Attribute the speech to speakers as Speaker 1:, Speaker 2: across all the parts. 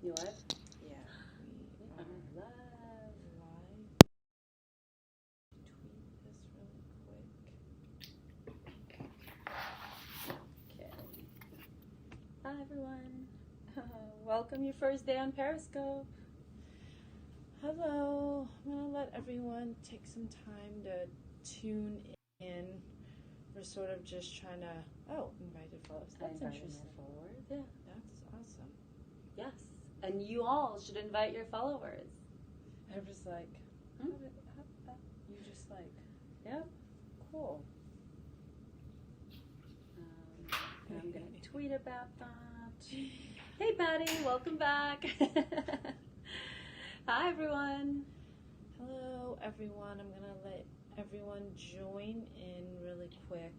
Speaker 1: You live?
Speaker 2: Yeah, we are
Speaker 1: Live.
Speaker 2: live. Tweet this really quick.
Speaker 1: Okay. Hi, everyone. Welcome your first day on Periscope.
Speaker 2: Hello. I'm going to let everyone take some time to tune in. We're sort of just trying to, invited followers. That's interesting.
Speaker 1: Followers. Yeah.
Speaker 2: That's awesome.
Speaker 1: Yes. And you all should invite your followers.
Speaker 2: I was like,
Speaker 1: Hmm?
Speaker 2: you just like,
Speaker 1: Yep.
Speaker 2: cool.
Speaker 1: I'm going to tweet about that. Hey, Patty. Welcome back. Hi, everyone.
Speaker 2: Hello, everyone. I'm going to let everyone join in really quick.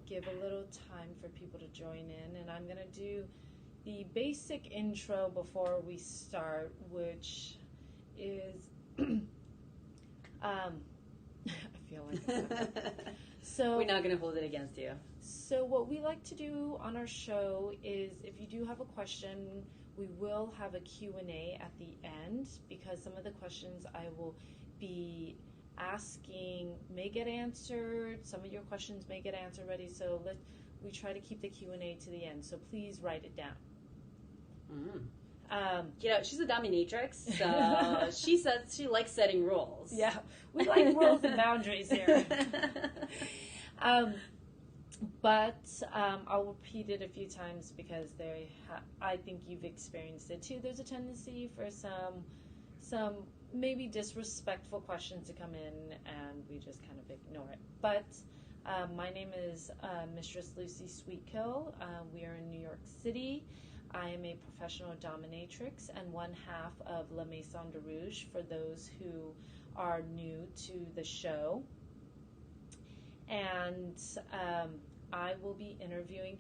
Speaker 2: Give a little time for people to join in, and I'm going to do the basic intro before we start, which is I feel like so
Speaker 1: we're not going to hold it against you.
Speaker 2: So what we like to do on our show is, if you do have a question, we will have a Q&A at the end, because some of the questions I will be asking may get answered. Some of your questions may get answered already, so we try to keep the Q&A to the end, so please write it down.
Speaker 1: She's a dominatrix, so she says she likes setting rules.
Speaker 2: Yeah, we like rules and boundaries here. But I'll repeat it a few times, because I think you've experienced it too. There's a tendency for some maybe disrespectful questions to come in, and we just kind of ignore it. But my name is Mistress Lucy Sweetkill. We are in New York City. I am a professional dominatrix and one half of La Maison de Rouge, for those who are new to the show. And I will be interviewing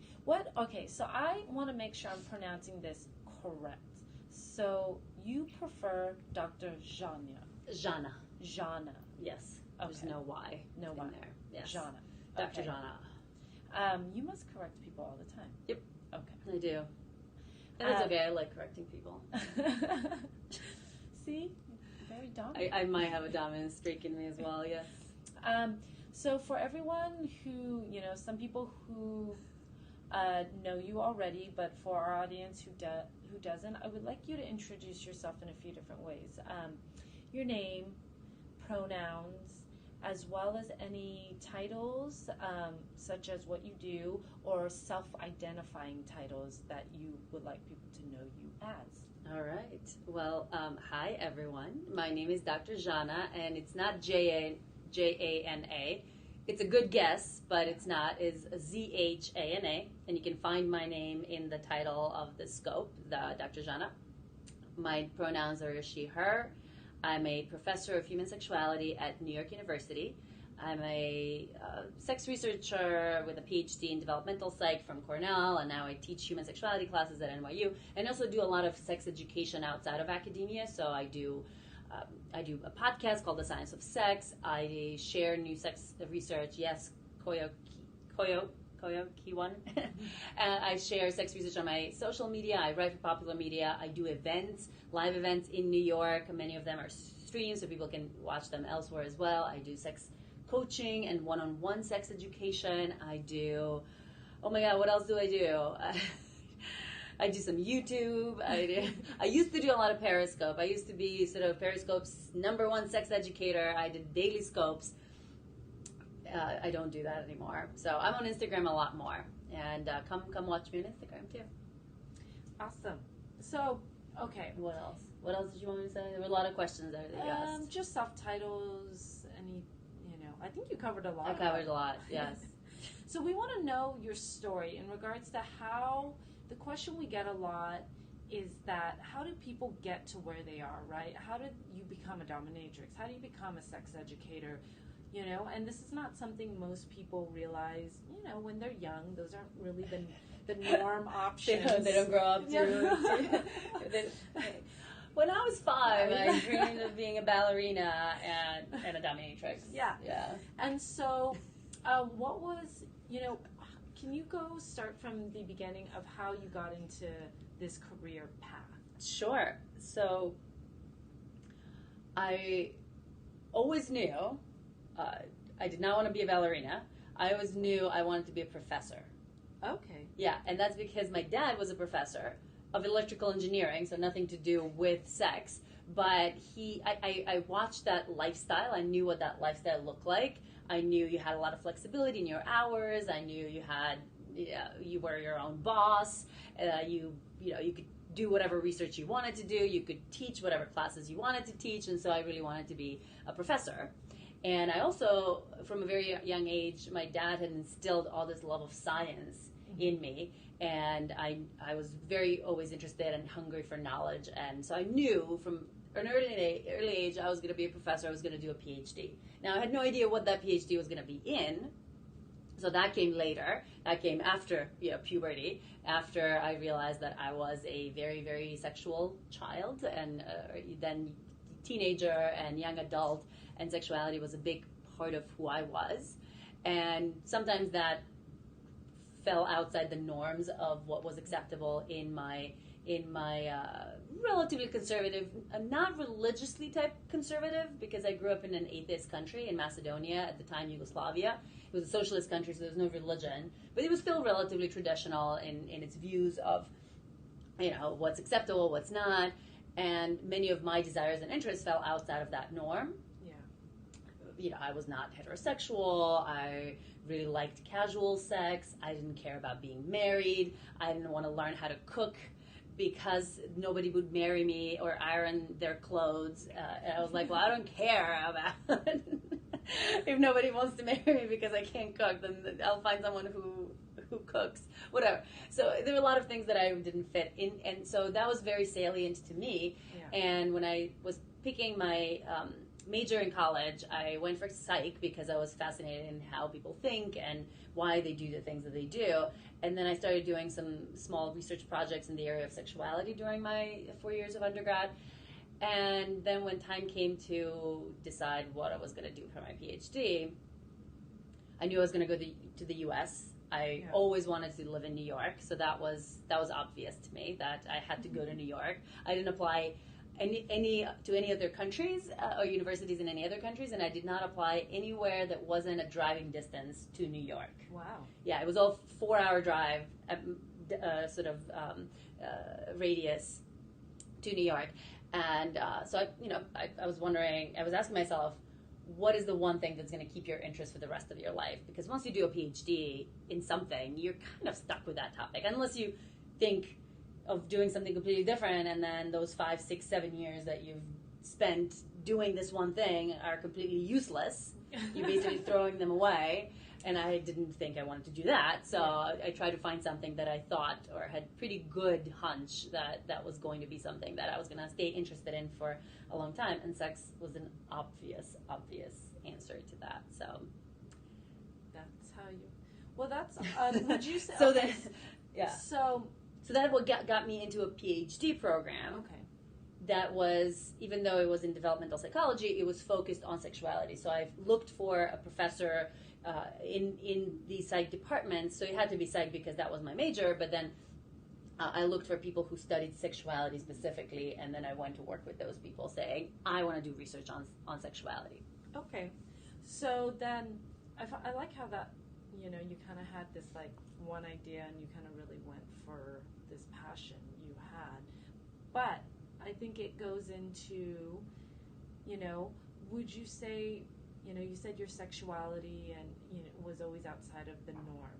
Speaker 2: so I want to make sure I'm pronouncing this correct. So you prefer Dr. Zhana?
Speaker 1: Zhana. Yes.
Speaker 2: Okay.
Speaker 1: There's no Y.
Speaker 2: No
Speaker 1: in
Speaker 2: Y.
Speaker 1: there. Yes.
Speaker 2: Zhana.
Speaker 1: Dr.
Speaker 2: Okay.
Speaker 1: Zhana.
Speaker 2: You must correct people all the time.
Speaker 1: Yep.
Speaker 2: Okay.
Speaker 1: I do. And it's okay. I like correcting people.
Speaker 2: See? Very dominant.
Speaker 1: I might have a dominant streak in me as well, yes.
Speaker 2: So for everyone who, some people who know you already, but for our audience who doesn't, I would like you to introduce yourself in a few different ways. Your name, pronouns, as well as any titles, such as what you do, or self-identifying titles that you would like people to know you as.
Speaker 1: All right. Well, hi, everyone. My name is Dr. Zhana, and it's not J-A-N-A. It's a good guess, but it's not. It's Z-H-A-N-A, and you can find my name in the title of the scope, the Dr. Zhana. My pronouns are she, her. I'm a professor of human sexuality at New York University. I'm a sex researcher with a PhD in developmental psych from Cornell, and now I teach human sexuality classes at NYU, and also do a lot of sex education outside of academia. So I do a podcast called The Science of Sex. I share new sex research. Yes, Koyo-ki-one. And I share sex research on my social media. I write for popular media. I do events, live events in New York. Many of them are streamed, so people can watch them elsewhere as well. I do sex coaching and one-on-one sex education. I do, oh my God, what else do I do? I do some YouTube. I used to do a lot of Periscope. I used to be sort of Periscope's #1 sex educator. I did daily scopes. I don't do that anymore. So I'm on Instagram a lot more. And come watch me on Instagram too.
Speaker 2: Awesome. So, okay.
Speaker 1: What else? What else did you want me to say? There were a lot of questions there that you asked.
Speaker 2: Just subtitles, I think you covered a lot.
Speaker 1: I covered a lot, yes.
Speaker 2: So we want to know your story in regards to how, the question we get a lot is that, how do people get to where they are, right? How did you become a dominatrix? How do you become a sex educator? And this is not something most people realize, when they're young. Those aren't really the norm options.
Speaker 1: They don't grow up to... When I was 5, I dreamed of being a ballerina and a dominatrix.
Speaker 2: Yeah.
Speaker 1: Yeah.
Speaker 2: And so, what was, can you start from the beginning of how you got into this career path?
Speaker 1: Sure. So I always knew I did not want to be a ballerina. I always knew I wanted to be a professor.
Speaker 2: Okay.
Speaker 1: Yeah, and that's because my dad was a professor of electrical engineering, so nothing to do with sex. But I watched that lifestyle. I knew what that lifestyle looked like. I knew you had a lot of flexibility in your hours. I knew you were your own boss. You could do whatever research you wanted to do. You could teach whatever classes you wanted to teach. And so I really wanted to be a professor. And I also, from a very young age, my dad had instilled all this love of science in me. And I was very always interested and hungry for knowledge. And so I knew from an early age I was going to be a professor. I was going to do a PhD. Now, I had no idea what that PhD was going to be in. So that came later. That came after puberty, after I realized that I was a very, very sexual child, and then teenager and young adult, and sexuality was a big part of who I was. And sometimes that fell outside the norms of what was acceptable in my relatively conservative, not religiously type conservative, because I grew up in an atheist country in Macedonia, at the time Yugoslavia. It was a socialist country, so there was no religion, but it was still relatively traditional in its views of, what's acceptable, what's not, and many of my desires and interests fell outside of that norm. Yeah. I was not heterosexual. I really liked casual sex. I didn't care about being married. I didn't want to learn how to cook because nobody would marry me or iron their clothes. And I was like, well, I don't care about if nobody wants to marry me because I can't cook, then I'll find someone who cooks, whatever. So there were a lot of things that I didn't fit in, and so that was very salient to me. Yeah. And when I was picking my major in college, I went for psych because I was fascinated in how people think and why they do the things that they do. And then I started doing some small research projects in the area of sexuality during my 4 years of undergrad. And then when time came to decide what I was going to do for my PhD, I knew I was going to go to the U.S. I always wanted to live in New York, so that was obvious to me that I had to go to New York. I didn't apply to any other countries or universities in any other countries, and I did not apply anywhere that wasn't a driving distance to New York.
Speaker 2: Wow.
Speaker 1: Yeah, it was all 4-hour drive, radius to New York. And so I was wondering, I was asking myself, what is the one thing that's going to keep your interest for the rest of your life? Because once you do a PhD in something, you're kind of stuck with that topic, unless you think of doing something completely different, and then those 5, 6, 7 years that you've spent doing this one thing are completely useless. You're basically throwing them away. And I didn't think I wanted to do that, so I tried to find something that I thought or had pretty good hunch that was going to be something that I was going to stay interested in for a long time, and sex was an obvious answer to that. So
Speaker 2: that's how you. Well, that's would you say?
Speaker 1: So
Speaker 2: okay.
Speaker 1: then, yeah.
Speaker 2: So
Speaker 1: that what got me into a PhD program.
Speaker 2: Okay.
Speaker 1: That was, even though it was in developmental psychology, it was focused on sexuality. So I looked for a professor in the psych department. So it had to be psych because that was my major. But then I looked for people who studied sexuality specifically, and then I went to work with those people saying, I want to do research on sexuality.
Speaker 2: Okay. So then I like how that, you kind of had this like one idea and you kind of really went for this passion you had. But I think it goes into, would you say, you said your sexuality and was always outside of the norm.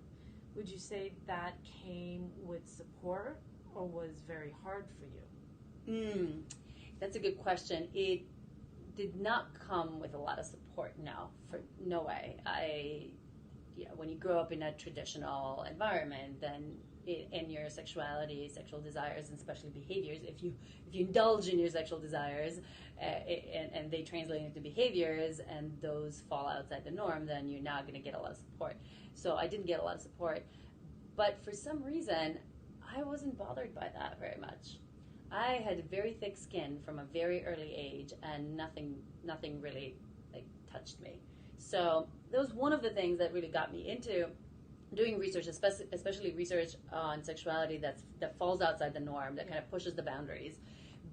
Speaker 2: Would you say that came with support or was very hard for you?
Speaker 1: That's a good question. It did not come with a lot of support. No way. When you grow up in a traditional environment, then in your sexuality, sexual desires, and especially behaviors, if you indulge in your sexual desires and they translate into behaviors and those fall outside the norm, then you're not going to get a lot of support. So I didn't get a lot of support, but for some reason I wasn't bothered by that very much. I had very thick skin from a very early age, and nothing really touched me. So that was one of the things that really got me into doing research, especially research on sexuality that falls outside the norm, that kind of pushes the boundaries,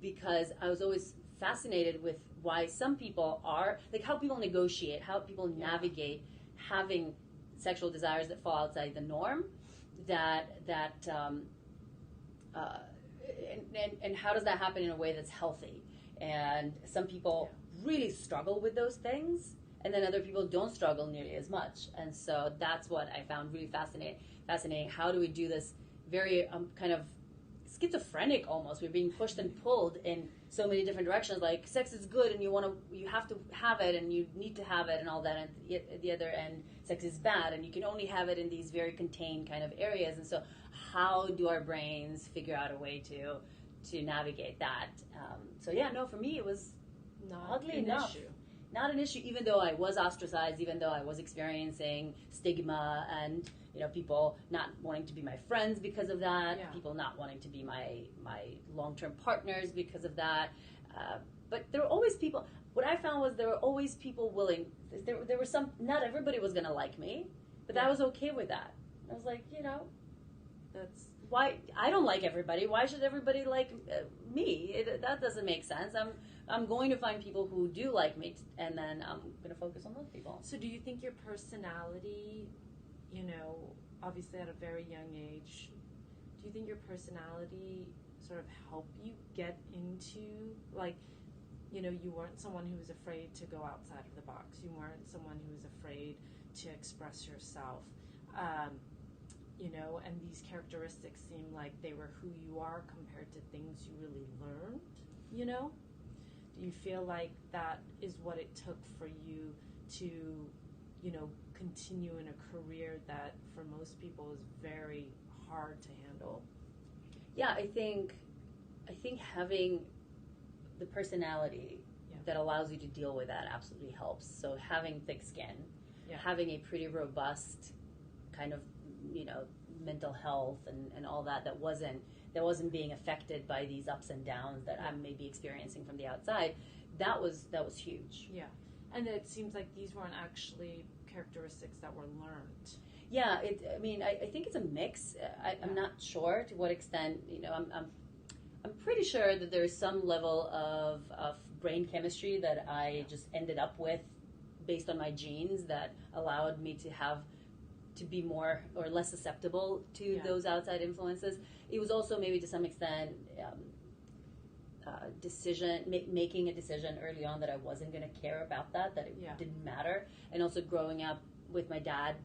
Speaker 1: because I was always fascinated with why some people are, like how people negotiate, how people navigate having sexual desires that fall outside the norm, and how does that happen in a way that's healthy? And some people really struggle with those things, and then other people don't struggle nearly as much. And so that's what I found really fascinating. How do we do this very kind of schizophrenic almost? We're being pushed and pulled in so many different directions. Like sex is good, and you have to have it, and you need to have it, and all that. And at the other end, sex is bad, and you can only have it in these very contained kind of areas. And so, how do our brains figure out a way to navigate that? For me, it was oddly enough not an issue. Even though I was ostracized, even though I was experiencing stigma, and people not wanting to be my friends because of that, people not wanting to be my long-term partners because of that. But there were always people. What I found was there were always people willing. There were some. Not everybody was going to like me, but I was okay with that. I was like, that's why I don't like everybody. Why should everybody like me? That doesn't make sense. I'm going to find people who do like me, and then I'm going to focus on those people.
Speaker 2: So do you think your personality, obviously at a very young age, do you think your personality sort of helped you get into, like, you weren't someone who was afraid to go outside of the box. You weren't someone who was afraid to express yourself. And these characteristics seem like they were who you are compared to things you really learned, Do you feel like that is what it took for you to, continue in a career that for most people is very hard to handle?
Speaker 1: Yeah, I think having the personality that allows you to deal with that absolutely helps. So having thick skin, having a pretty robust kind of, mental health and all that wasn't being affected by these ups and downs that I'm maybe experiencing from the outside, that was huge.
Speaker 2: Yeah. And it seems like these weren't actually characteristics that were learned.
Speaker 1: Yeah, I think it's a mix. I'm not sure to what extent, I'm pretty sure that there's some level of brain chemistry that I just ended up with based on my genes that allowed me to be more or less susceptible to those outside influences. It was also maybe to some extent making a decision early on that I wasn't going to care about that it didn't matter. And also growing up with my dad,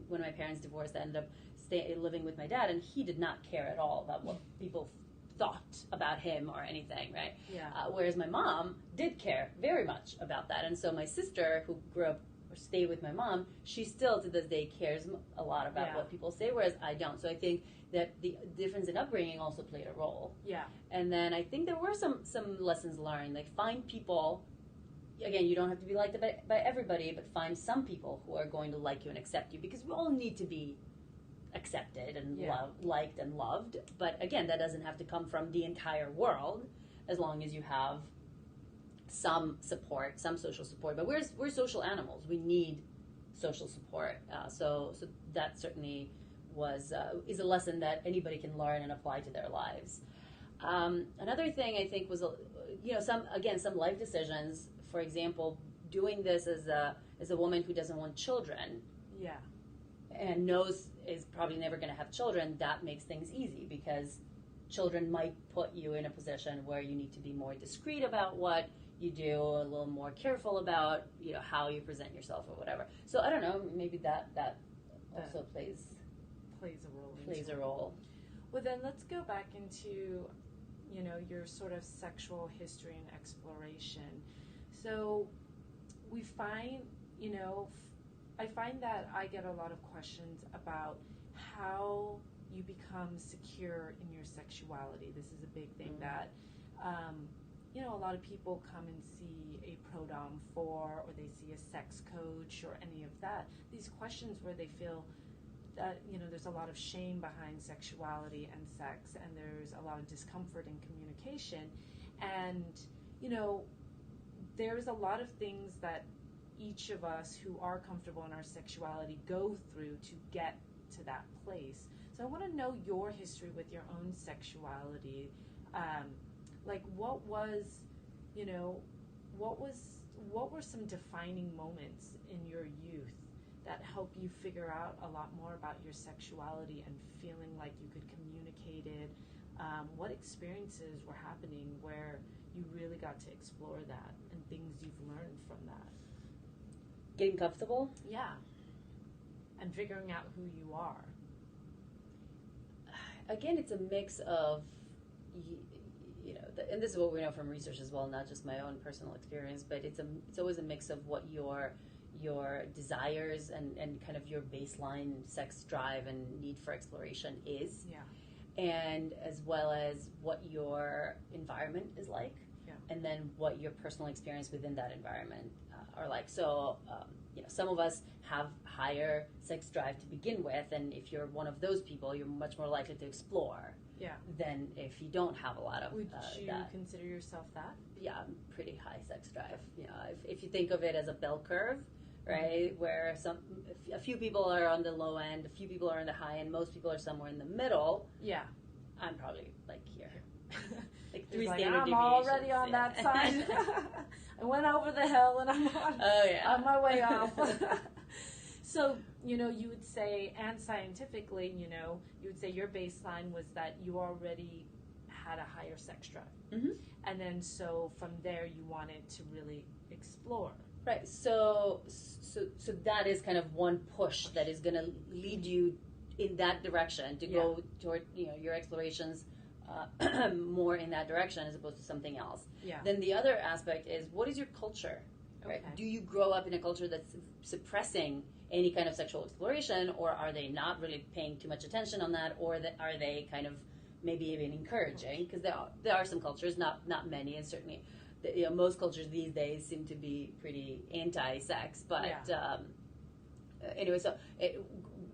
Speaker 1: when my parents divorced, I ended up living with my dad, and he did not care at all about what people thought about him or anything, right?
Speaker 2: Yeah.
Speaker 1: Whereas my mom did care very much about that. And so my sister, who grew up or stayed with my mom, she still to this day cares a lot about what people say, whereas I don't. So I think that the difference in upbringing also played a role.
Speaker 2: Yeah.
Speaker 1: And then I think there were some lessons learned, like find people, again, you don't have to be liked by everybody, but find some people who are going to like you and accept you, because we all need to be accepted and liked and loved. But again, that doesn't have to come from the entire world, as long as you have some support, some social support. But we're social animals. We need social support. So that certainly is a lesson that anybody can learn and apply to their lives. Another thing I think was some life decisions. For example, doing this as a woman who doesn't want children.
Speaker 2: Yeah.
Speaker 1: And knows is probably never going to have children, that makes things easy, because children might put you in a position where you need to be more discreet about what you do, a little more careful about how you present yourself or whatever. So I don't know, maybe that also plays a role.
Speaker 2: Well, then let's go back into your sort of sexual history and exploration. So we find I find that I get a lot of questions about how you become secure in your sexuality. This is a big thing that, a lot of people come and see a pro-dom for, or they see a sex coach or any of that. These questions where they feel that, there's a lot of shame behind sexuality and sex, and there's a lot of discomfort in communication. And, there's a lot of things that each of us who are comfortable in our sexuality go through to get to that place. So I want to know your history with your own sexuality. Like, what was, you know, what were some defining moments in your youth that helped you figure out a lot more about your sexuality and feeling like you could communicate it? What experiences were happening where you really got to explore that and things you've learned from that?
Speaker 1: Getting comfortable?
Speaker 2: Yeah. And figuring out who you are.
Speaker 1: Again, it's a mix of, you know, and this is what we know from research as well, not just my own personal experience, but it's always a mix of what your desires and kind of your baseline sex drive and need for exploration is.
Speaker 2: Yeah.
Speaker 1: And as well as what your environment is like, and then what your personal experience within that environment are like. So, you know, some of us have higher sex drive to begin with, and if you're one of those people, you're much more likely to explore.
Speaker 2: Yeah.
Speaker 1: Than if you don't have a lot of
Speaker 2: Would you
Speaker 1: that.
Speaker 2: consider yourself that?
Speaker 1: Yeah, pretty high sex drive. You know, if you think of it as a bell curve, right, where a few people are on the low end, a few people are on the high end, most people are somewhere in the middle.
Speaker 2: Yeah.
Speaker 1: I'm probably like here. Like
Speaker 2: three
Speaker 1: standard
Speaker 2: I'm
Speaker 1: deviations.
Speaker 2: Already on that side. I went over the hill and I'm on my way off. So, you know, you would say, and scientifically, you know, you would say your baseline was that you already had a higher sex drive.
Speaker 1: Mm-hmm.
Speaker 2: And then so from there you wanted to really explore.
Speaker 1: Right. So that is kind of one push that is going to lead you in that direction to go toward, you know, your explorations more in that direction as opposed to something else.
Speaker 2: Yeah.
Speaker 1: Then the other aspect is, what is your culture? Right?
Speaker 2: Okay.
Speaker 1: Do you grow up in a culture that's suppressing any kind of sexual exploration, or are they not really paying too much attention on that, or are they kind of maybe even encouraging? Because there are some cultures, not many, and certainly you know, most cultures these days seem to be pretty anti-sex. But anyway, so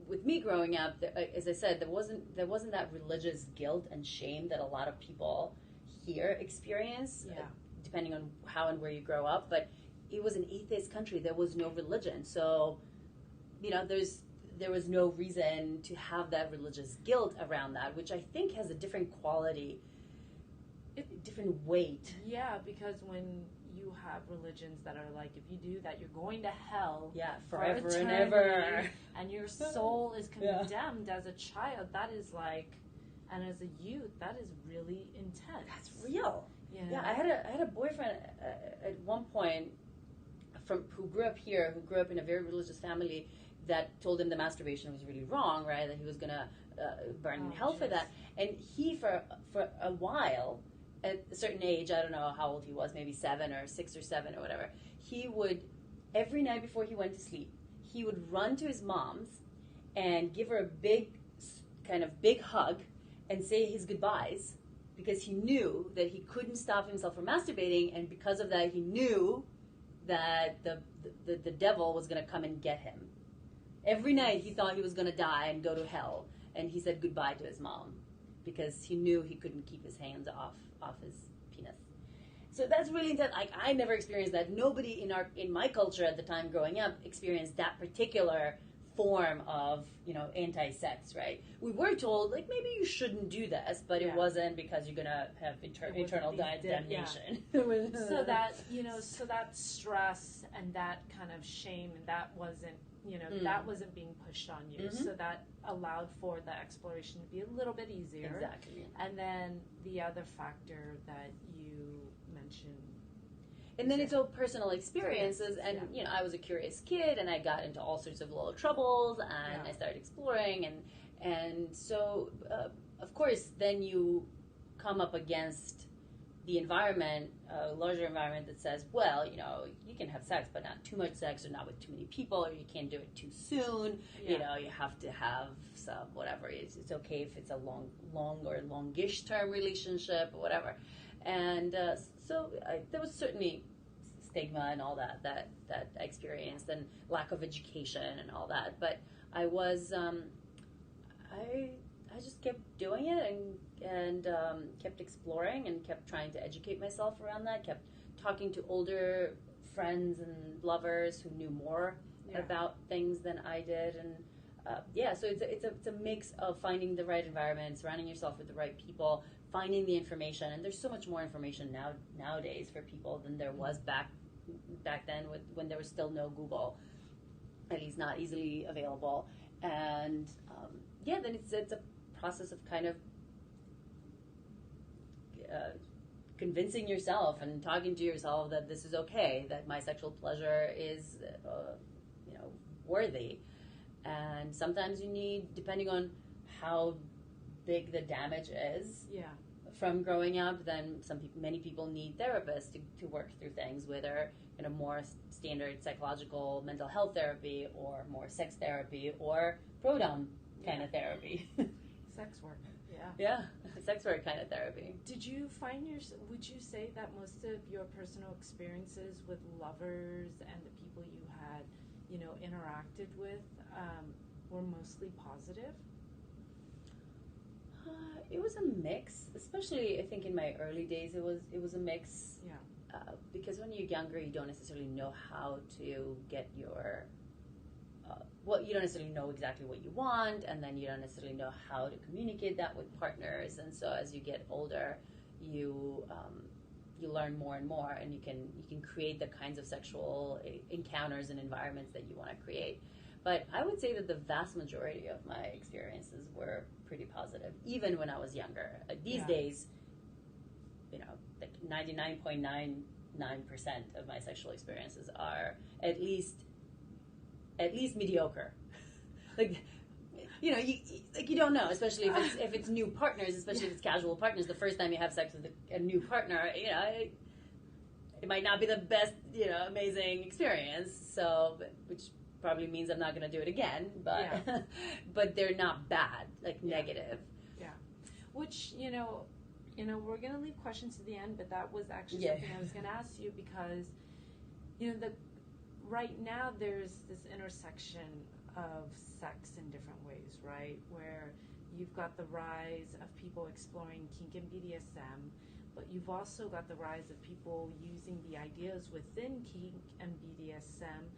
Speaker 1: with me growing up, as I said, there wasn't that religious guilt and shame that a lot of people here experience, depending on how and where you grow up. But it was an atheist country. There was no religion, so you know, there was no reason to have that religious guilt around that, which I think has a different quality, different weight.
Speaker 2: Yeah, because when you have religions that are like, if you do that, you're going to hell
Speaker 1: forever
Speaker 2: for
Speaker 1: and ever,
Speaker 2: and your soul is condemned as a child, that is like, and as a youth, that is really intense.
Speaker 1: That's real.
Speaker 2: You know?
Speaker 1: Yeah, I had a boyfriend at one point who grew up here, who grew up in a very religious family, that told him the masturbation was really wrong, right? That he was gonna burn in hell for that. And he, for a while, at a certain age, I don't know how old he was, maybe 7 or 6 or 7 or whatever, he would, every night before he went to sleep, he would run to his mom's and give her a big hug and say his goodbyes, because he knew that he couldn't stop himself from masturbating, and because of that, he knew that the devil was gonna come and get him. Every night he thought he was going to die and go to hell, and he said goodbye to his mom because he knew he couldn't keep his hands off his penis. So that's really intense. Like, I never experienced that. Nobody in my culture at the time growing up experienced that particular form of, you know, anti-sex, right? We were told, like, maybe you shouldn't do this, but it wasn't because you're going to have eternal damnation.
Speaker 2: So that, you know, so that stress and that kind of shame, and that wasn't, you know, that wasn't being pushed on you. Mm-hmm. So that allowed for the exploration to be a little bit easier.
Speaker 1: Exactly.
Speaker 2: And then the other factor that you mentioned.
Speaker 1: And then it's all personal experiences, and you know, I was a curious kid, and I got into all sorts of little troubles, and I started exploring, and so of course, then you come up against the environment, a larger environment that says, well, you know, you can have sex, but not too much sex, or not with too many people, or you can't do it too soon. You know, you have to have some whatever. It's okay if it's a long or longish term relationship or whatever. And so there was certainly stigma and all that I experienced, and lack of education and all that. But I was, I just kept doing it and kept exploring and kept trying to educate myself around that. Kept talking to older friends and lovers who knew more about things than I did, and so it's a mix of finding the right environment, surrounding yourself with the right people, finding the information, and there's so much more information nowadays for people than there was back then when there was still no Google, at least not easily available. And then it's a process of kind of convincing yourself and talking to yourself that this is okay, that my sexual pleasure is worthy. And sometimes you need, depending on how big the damage is from growing up, then many people need therapists to work through things, whether more standard psychological mental health therapy or more sex therapy or pro-dom kind of therapy.
Speaker 2: Sex work,
Speaker 1: sex work kind of therapy.
Speaker 2: Did you find would you say that most of your personal experiences with lovers and the people you had, interacted with, were mostly positive?
Speaker 1: It was a mix, especially I think in my early days. It was a mix.
Speaker 2: Yeah.
Speaker 1: Because when you're younger, you don't necessarily know how to get your. You don't necessarily know exactly what you want, and then you don't necessarily know how to communicate that with partners. And so, as you get older, you learn more and more, and you can create the kinds of sexual encounters and environments that you want to create. But I would say that the vast majority of my experiences were pretty positive, even when I was younger. These days, like 99.99% of my sexual experiences are at least mediocre. You don't know, especially if it's new partners, especially if it's casual partners. The first time you have sex with a new partner, it might not be the best, amazing experience. So, which probably means I'm not going to do it again. But but they're not bad, negative.
Speaker 2: Yeah. Which we're going to leave questions to the end, but that was actually something I was going to ask you because right now there's this intersection of sex in different ways, right? Where you've got the rise of people exploring kink and BDSM, but you've also got the rise of people using the ideas within kink and BDSM,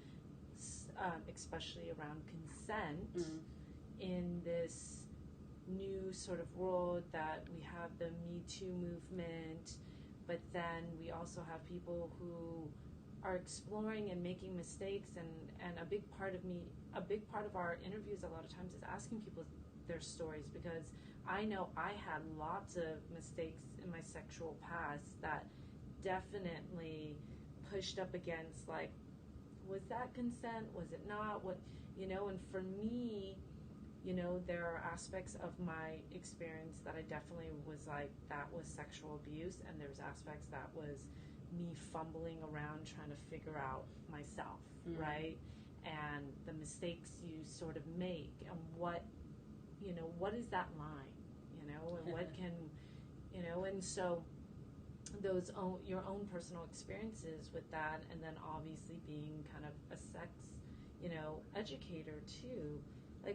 Speaker 2: especially around consent, in this new sort of world that we have the Me Too movement, but then we also have people who are exploring and making mistakes, and a big part of our interviews a lot of times is asking people their stories, because I know I had lots of mistakes in my sexual past that definitely pushed up against, was that consent, was it not, and for me, there are aspects of my experience that I definitely was that was sexual abuse, and there's aspects that was me fumbling around trying to figure out myself, right? And the mistakes you sort of make, and what is that line, and what can, and so your own personal experiences with that, and then obviously being kind of a sex, educator too.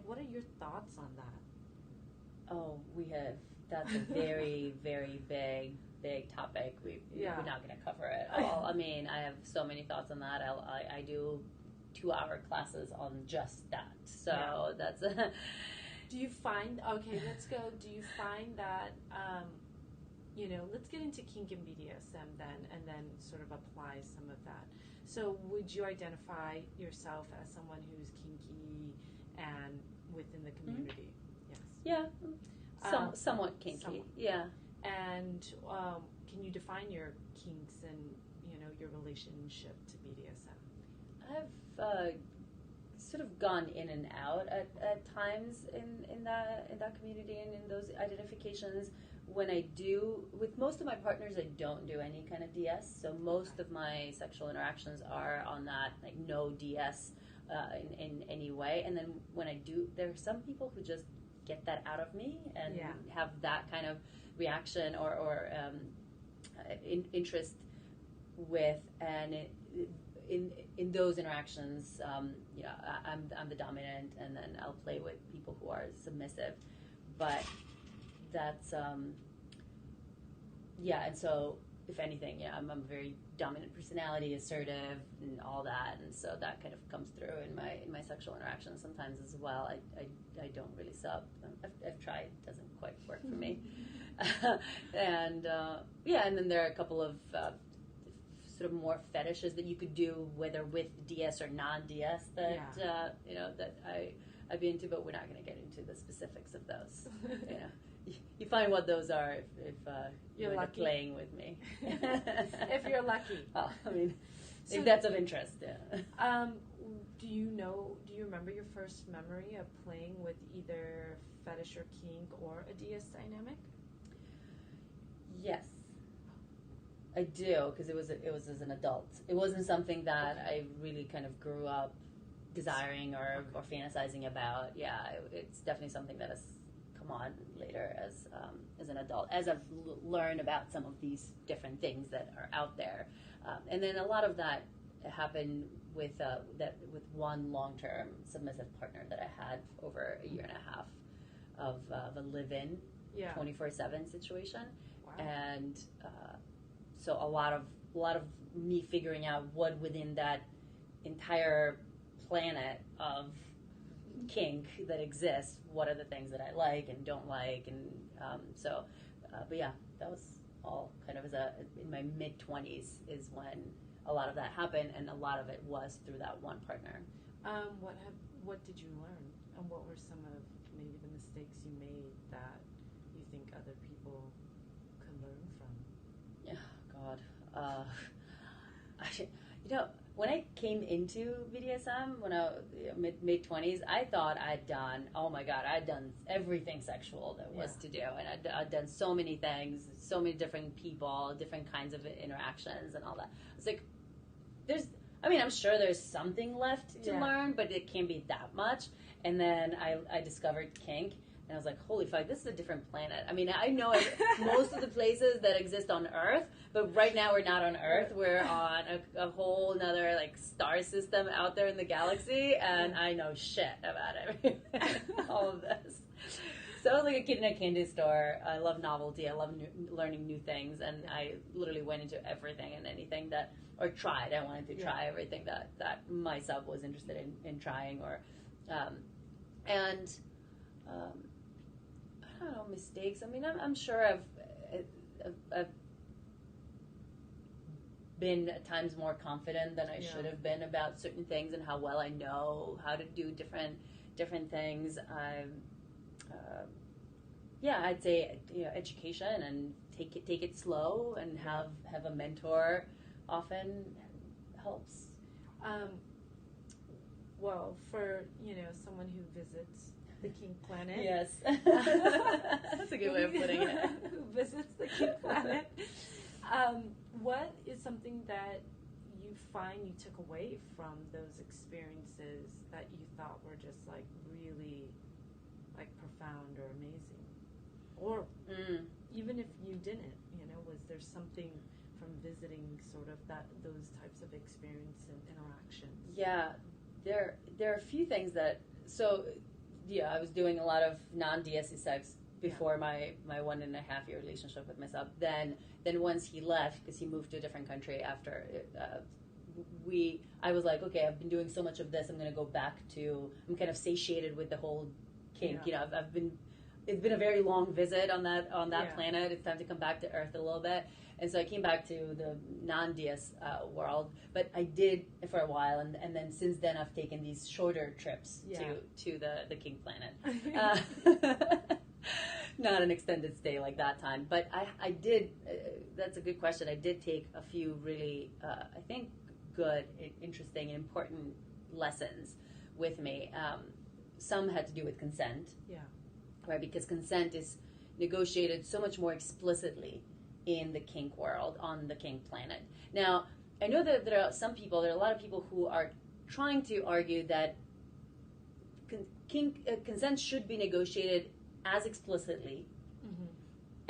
Speaker 2: What are your thoughts on that?
Speaker 1: Oh, that's a very, very big topic. We're not going to cover it all. I mean, I have so many thoughts on that. I do 2-hour classes on just that. So that's
Speaker 2: Do you find, let's go, do you find that, let's get into kink and BDSM then, and then sort of apply some of that. So would you identify yourself as someone who's kinky and within the community?
Speaker 1: Yes. Yeah. Somewhat kinky.
Speaker 2: Somewhat.
Speaker 1: Yeah.
Speaker 2: And can you define your kinks and your relationship to BDSM?
Speaker 1: I've sort of gone in and out at times in that community and in those identifications. When I do, with most of my partners, I don't do any kind of DS. So most of my sexual interactions are on that no DS in any way. And then when I do, there are some people who just get that out of me and have that kind of reaction or interest with, and in those interactions, I'm the dominant, and then I'll play with people who are submissive. But that's and so if anything, yeah, I'm a very dominant personality, assertive, and all that, and so that kind of comes through in my sexual interactions sometimes as well. I don't really sub. I've tried; it doesn't quite work for me. And and then there are a couple of sort of more fetishes that you could do, whether with DS or non-DS, that that I'd be into, but we're not going to get into the specifics of those. You find what those are if you're lucky. Playing with me.
Speaker 2: If you're lucky.
Speaker 1: Oh, I mean, so, if that's of interest. Yeah.
Speaker 2: Do you remember your first memory of playing with either fetish or kink or a DS dynamic?
Speaker 1: Yes, I do, because it was as an adult. It wasn't something that I really kind of grew up desiring or fantasizing about. Yeah, it's definitely something that has come on later as an adult, as I've learned about some of these different things that are out there, and then a lot of that happened with one long-term submissive partner that I had over a year and a half of a live-in 24/7 situation.
Speaker 2: Wow.
Speaker 1: And so a lot of me figuring out what within that entire planet of kink that exists, what are the things that I like and don't like, and but yeah, that was all kind of in my mid-20s is when a lot of that happened, and a lot of it was through that one partner.
Speaker 2: What did you learn, and what were some of maybe the mistakes you made that you think other people could learn from?
Speaker 1: Yeah, God. When I came into BDSM, when I was mid-20s, I thought I'd done everything sexual there was to do. And I'd done so many things, so many different people, different kinds of interactions and all that. It's like, I'm sure there's something left to learn, but it can't be that much. And then I discovered kink. And I was like, holy fuck, this is a different planet. I mean, I know most of the places that exist on Earth, but right now we're not on Earth. We're on a whole nother star system out there in the galaxy, and I know shit about everything, all of this. So I was like a kid in a candy store. I love novelty. I love learning new things, and I literally went into everything and anything I wanted to try everything that my sub was interested in trying, I don't know, mistakes. I mean, I'm sure I've been at times more confident than I should have been about certain things and how well I know how to do different things. I'd say education and take it slow and have a mentor often helps.
Speaker 2: Well, for someone who visits the kink planet.
Speaker 1: Yes. That's a good way of putting it.
Speaker 2: Who visits the kink planet. What is something that you find you took away from those experiences that you thought were just really profound or amazing? Or even if you didn't, was there something from visiting sort of those types of experience and interactions?
Speaker 1: Yeah, there are a few things that I was doing a lot of non-DSE sex before my 1.5 year relationship with my sub. Then once he left, because he moved to a different country after, I was like, okay, I've been doing so much of this, I'm going to go back to, I'm kind of satiated with the whole kink. It's been a very long visit on that planet. It's time to come back to Earth a little bit. And so I came back to the non-DS world, but I did for a while, and then since then I've taken these shorter trips to the kink planet. Not an extended stay like that time, but I did, that's a good question, I did take a few really, I think, good, interesting, and important lessons with me. Some had to do with consent, right, because consent is negotiated so much more explicitly in the kink world, on the kink planet. Now, I know that there are a lot of people who are trying to argue that consent should be negotiated as explicitly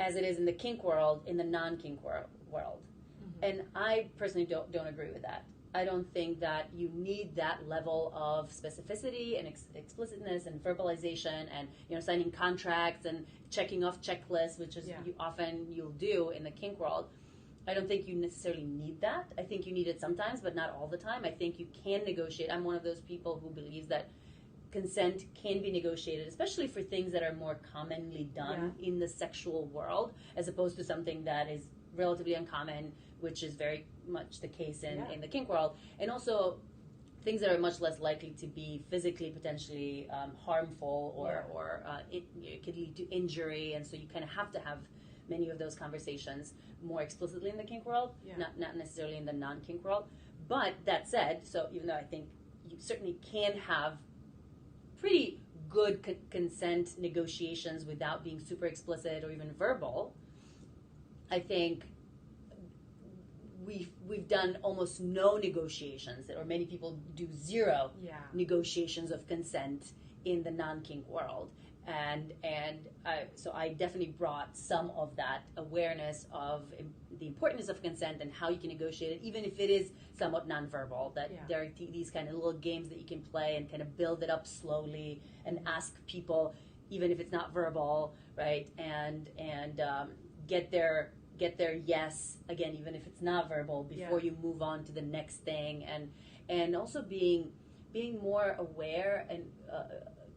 Speaker 1: as it is in the kink world, in the non-kink world. And I personally don't agree with that. I don't think that you need that level of specificity and explicitness and verbalization and signing contracts and checking off checklists, which is you'll do in the kink world. I don't think you necessarily need that. I think you need it sometimes, but not all the time. I think you can negotiate. I'm one of those people who believes that consent can be negotiated, especially for things that are more commonly done in the sexual world, as opposed to something that is relatively uncommon, which is very much the case in the kink world. And also things that are much less likely to be physically potentially harmful, or it could lead to injury. And so you kind of have to have many of those conversations more explicitly in the kink world, not necessarily in the non-kink world. But that said, so even though I think you certainly can have pretty good consent negotiations without being super explicit or even verbal, I think we've done almost no negotiations, or many people do zero negotiations of consent in the non-kink world. And so I definitely brought some of that awareness of the importance of consent and how you can negotiate it, even if it is somewhat nonverbal, that there are these kind of little games that you can play and kind of build it up slowly and ask people, even if it's not verbal, right? And get their yes, again, even if it's not verbal, before you move on to the next thing. And also being more aware and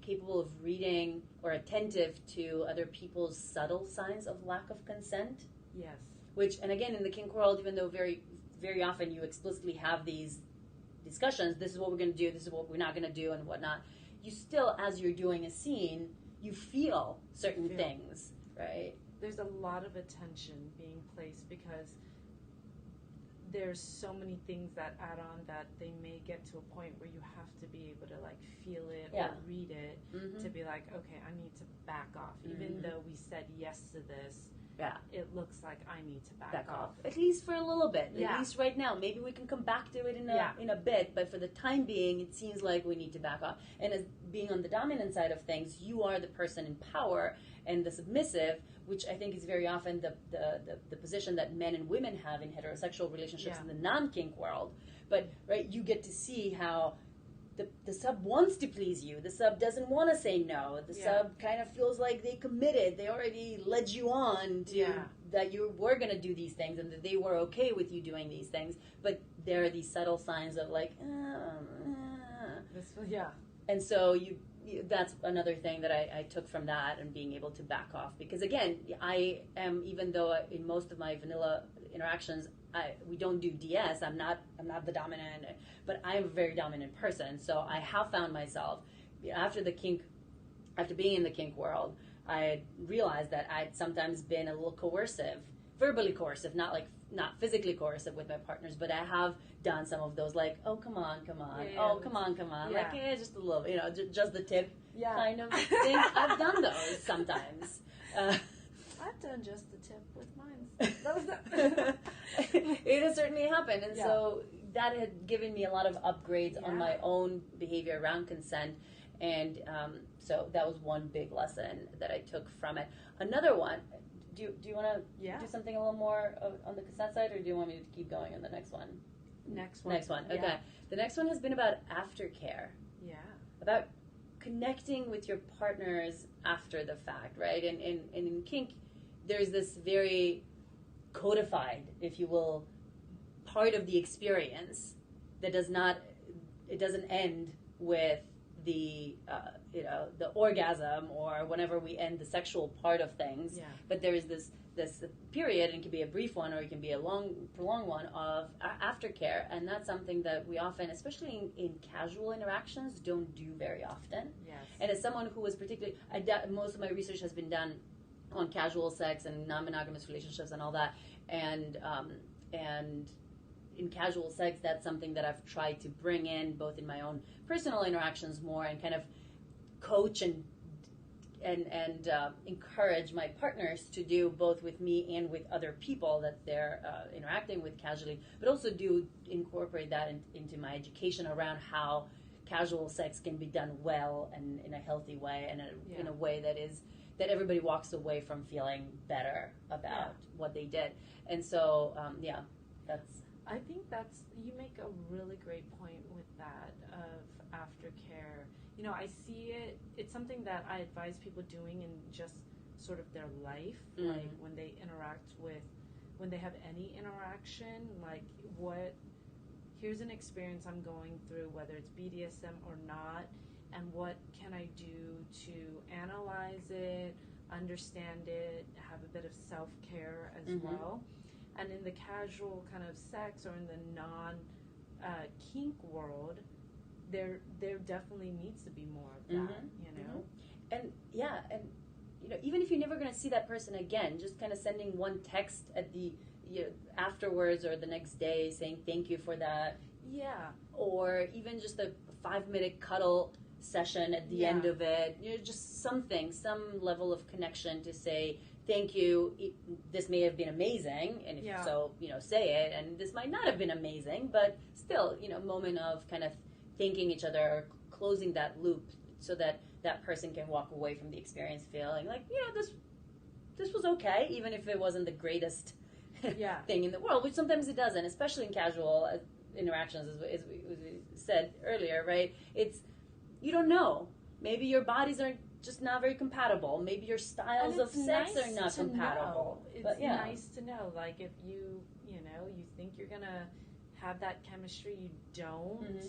Speaker 1: capable of reading or attentive to other people's subtle signs of lack of consent.
Speaker 2: Yes.
Speaker 1: Which, and again, in the kink world, even though very, very often you explicitly have these discussions, this is what we're going to do, this is what we're not going to do, and whatnot, you still, as you're doing a scene, you feel certain things, right?
Speaker 2: There's a lot of attention being placed because there's so many things that add on that they may get to a point where you have to be able to like feel it or read it to be like, okay, I need to back off. Even though we said yes to this, it looks like I need to back off.
Speaker 1: At least for a little bit. At least right now. Maybe we can come back to it in a bit, but for the time being, it seems like we need to back off. And as being on the dominant side of things, you are the person in power and the submissive, which I think is very often the position that men and women have in heterosexual relationships in the non-kink world. But you get to see how the sub wants to please you. The sub doesn't want to say no. The sub kind of feels like they committed. They already led you on to that you were going to do these things and that they were okay with you doing these things. But there are these subtle signs of like, and so that's another thing that I took from that, and being able to back off. Because again, I am, even though in most of my vanilla interactions, we don't do DS, I'm not the dominant, but I am a very dominant person. So I have found myself, after being in the kink world, I realized that I'd sometimes been a little coercive, verbally coercive, not physically coercive with my partners, but I have done some of those, like, oh, come on, come on, like, just a little, just the tip kind of thing. I've done those sometimes.
Speaker 2: I've done just the tip with mine.
Speaker 1: It has certainly happened, and so that had given me a lot of upgrades on my own behavior around consent, and so that was one big lesson that I took from it. Another one, do you want to do something a little more on the consent side, or do you want me to keep going on the next one?
Speaker 2: Next one. Okay.
Speaker 1: Yeah. The next one has been about aftercare. Yeah. About connecting with your partners after the fact, right? And in kink, there's this very codified, if you will, part of the experience that doesn't end with the the orgasm or whenever we end the sexual part of things. Yeah. But there is this period, and it can be a brief one or it can be a prolonged one, of aftercare, and that's something that we often, especially in casual interactions, don't do very often. Yes. And as someone who was particularly, most of my research has been done on casual sex and non-monogamous relationships and all that, and in casual sex, that's something that I've tried to bring in both in my own personal interactions more, and kind of coach and encourage my partners to do, both with me and with other people that they're interacting with casually, but also do incorporate that into my education around how casual sex can be done well and in a healthy way, and in a way that everybody walks away from feeling better about what they did. And so,
Speaker 2: I think you make a really great point with that of aftercare. I see it's something that I advise people doing in just sort of their life, like when they interact with when they have any interaction, like here's an experience I'm going through, whether it's BDSM or not, and what can I do to analyze it, understand it, have a bit of self-care as well. And in the casual kind of sex or in the non-kink world, there definitely needs to be more of that,
Speaker 1: And even if you're never going to see that person again, just kind of sending one text at the afterwards or the next day saying thank you for that.
Speaker 2: Yeah.
Speaker 1: Or even just a 5-minute cuddle session at the end of it. Just some level of connection to say thank you. This may have been amazing, and if so, say it. And this might not have been amazing, but still, moment of kind of thanking each other or closing that loop so that that person can walk away from the experience feeling like, this was okay, even if it wasn't the greatest thing in the world, which sometimes it doesn't, especially in casual interactions, as we said earlier, right? You don't know. Maybe your bodies are just not very compatible. Maybe your styles of sex are not compatible.
Speaker 2: It's nice to know. Like if you think you're gonna have that chemistry, you don't.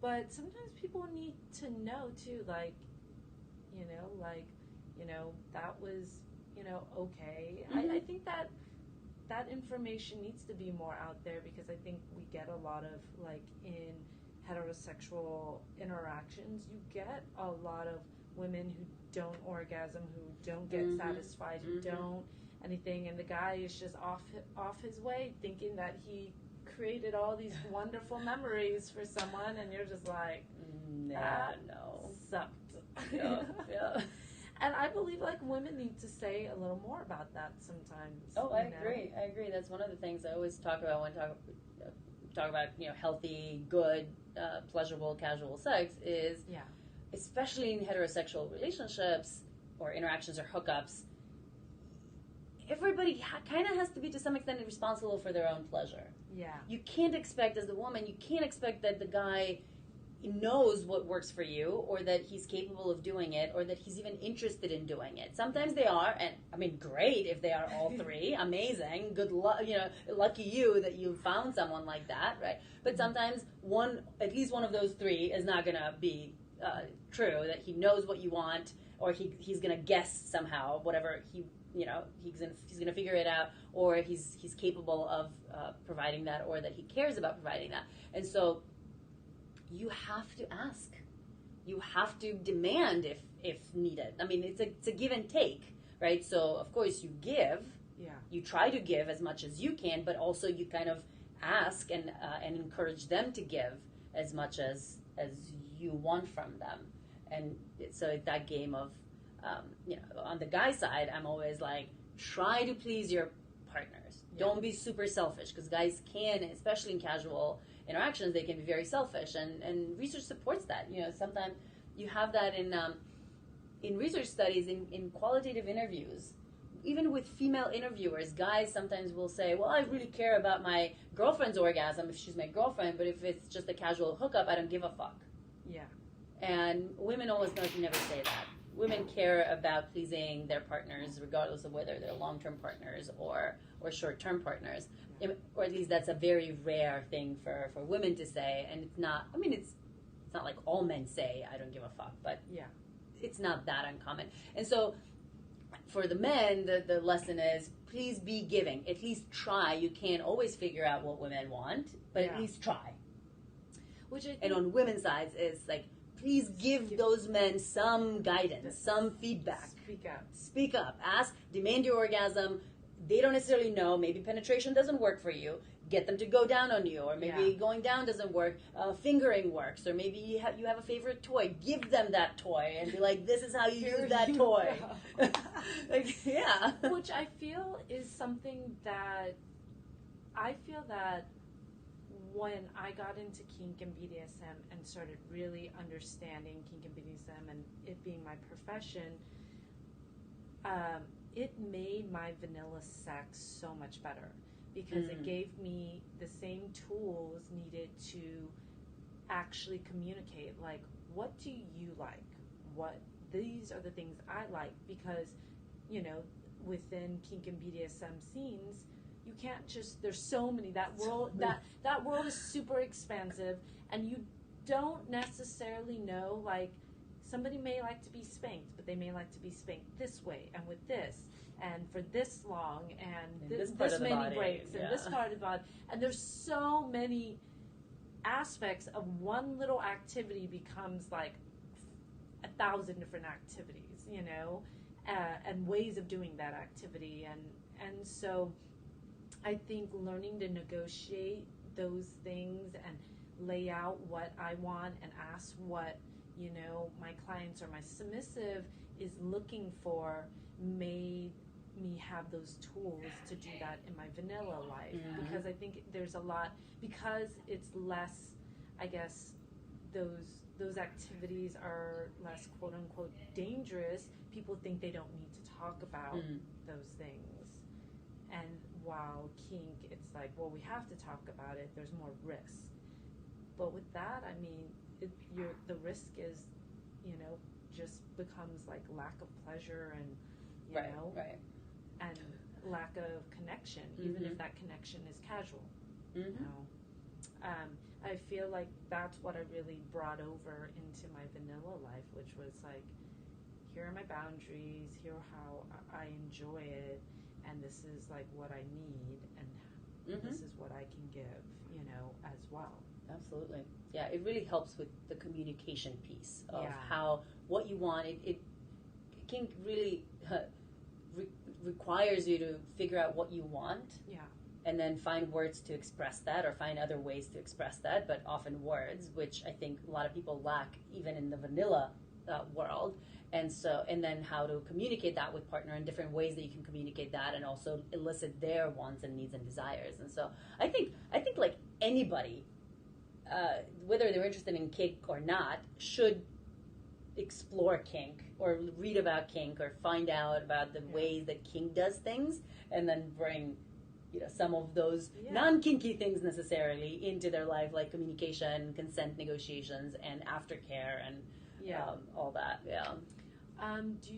Speaker 2: But sometimes people need to know too. Like, that was, okay. I think that information needs to be more out there, because I think we get a lot of, like, in heterosexual interactions, you get a lot of women who don't orgasm, who don't get satisfied, who don't anything, and the guy is just off his way, thinking that he created all these wonderful memories for someone, and you're just like, sucked.
Speaker 1: Yeah.
Speaker 2: And I believe, like, women need to say a little more about that sometimes.
Speaker 1: Oh, I agree. That's one of the things I always talk about when talk about healthy, good, pleasurable, casual sex is, especially in heterosexual relationships or interactions or hookups, everybody kind of has to be to some extent responsible for their own pleasure.
Speaker 2: Yeah.
Speaker 1: You can't expect, as the woman, that the guy knows what works for you, or that he's capable of doing it, or that he's even interested in doing it. Sometimes they are, and I mean, great if they are all three. Amazing, good luck. Lucky you that you found someone like that, right? But sometimes at least one of those three is not gonna be true. That he knows what you want, or he's gonna guess somehow whatever he's gonna figure it out, or he's capable of providing that, or that he cares about providing that, and so. You have to ask. You have to demand if needed. I mean, it's a give and take, right? So, of course, you give.
Speaker 2: Yeah.
Speaker 1: You try to give as much as you can, but also you kind of ask and encourage them to give as much as you want from them. And so that game of, on the guy side, I'm always like, try to please your partners. Yeah. Don't be super selfish, because guys can, especially in casual interactions, they can be very selfish, and research supports that. Sometimes you have that in research studies, in qualitative interviews, even with female interviewers. Guys sometimes will say, well, I really care about my girlfriend's orgasm if she's my girlfriend, but if it's just a casual hookup, I don't give a fuck.
Speaker 2: Yeah.
Speaker 1: And women almost never say that. Women care about pleasing their partners, regardless of whether they're long-term partners or short-term partners. Or at least that's a very rare thing for women to say. And it's not like all men say, I don't give a fuck, but it's not that uncommon. And so for the men, the lesson is, please be giving. At least try. You can't always figure out what women want, but at least try. And on women's sides, it's like, please give those men some guidance, some feedback. Speak up. Ask, demand your orgasm. They don't necessarily know. Maybe penetration doesn't work for you. Get them to go down on you, or maybe going down doesn't work. Fingering works, or maybe you have a favorite toy. Give them that toy and be like, "This is how you use that toy."
Speaker 2: Which I feel is something that when I got into kink and BDSM and started really understanding kink and BDSM and it being my profession, it made my vanilla sex so much better, because it gave me the same tools needed to actually communicate, like, what do you like? These are the things I like, because, within kink and BDSM scenes, you can't just, there's so many, that world is super expansive, and you don't necessarily know, like, somebody may like to be spanked, but they may like to be spanked this way and with this and for this long and this many
Speaker 1: body,
Speaker 2: breaks and this part of the body. And there's so many aspects of one little activity becomes like 1,000 different activities, you know, and ways of doing that activity. And so I think learning to negotiate those things and lay out what I want and ask what, you know, my clients or my submissive is looking for made me have those tools to do that in my vanilla life. Because I think there's a lot, because it's less, I guess, those activities are less quote unquote dangerous, people think they don't need to talk about those things. And while kink, it's like, well, we have to talk about it, there's more risk. But with that, I mean, the risk is, you know, just becomes like lack of pleasure and, you know, and lack of connection, even if that connection is casual. You know, I feel like that's what I really brought over into my vanilla life, which was like, here are my boundaries, here how I enjoy it, and this is like what I need, and this is what I can give, you know, as well.
Speaker 1: Absolutely. Yeah, it really helps with the communication piece of how, what you want. It kink really requires you to figure out what you want.
Speaker 2: Yeah.
Speaker 1: And then find words to express that, or find other ways to express that, but often words, which I think a lot of people lack even in the vanilla world. And then how to communicate that with partner in different ways that you can communicate that and also elicit their wants and needs and desires. And so I think like anybody, whether they're interested in kink or not, should explore kink or read about kink or find out about the ways that kink does things, and then bring, you know, some of those non-kinky things necessarily into their life, like communication, consent negotiations, and aftercare, and all that.
Speaker 2: Do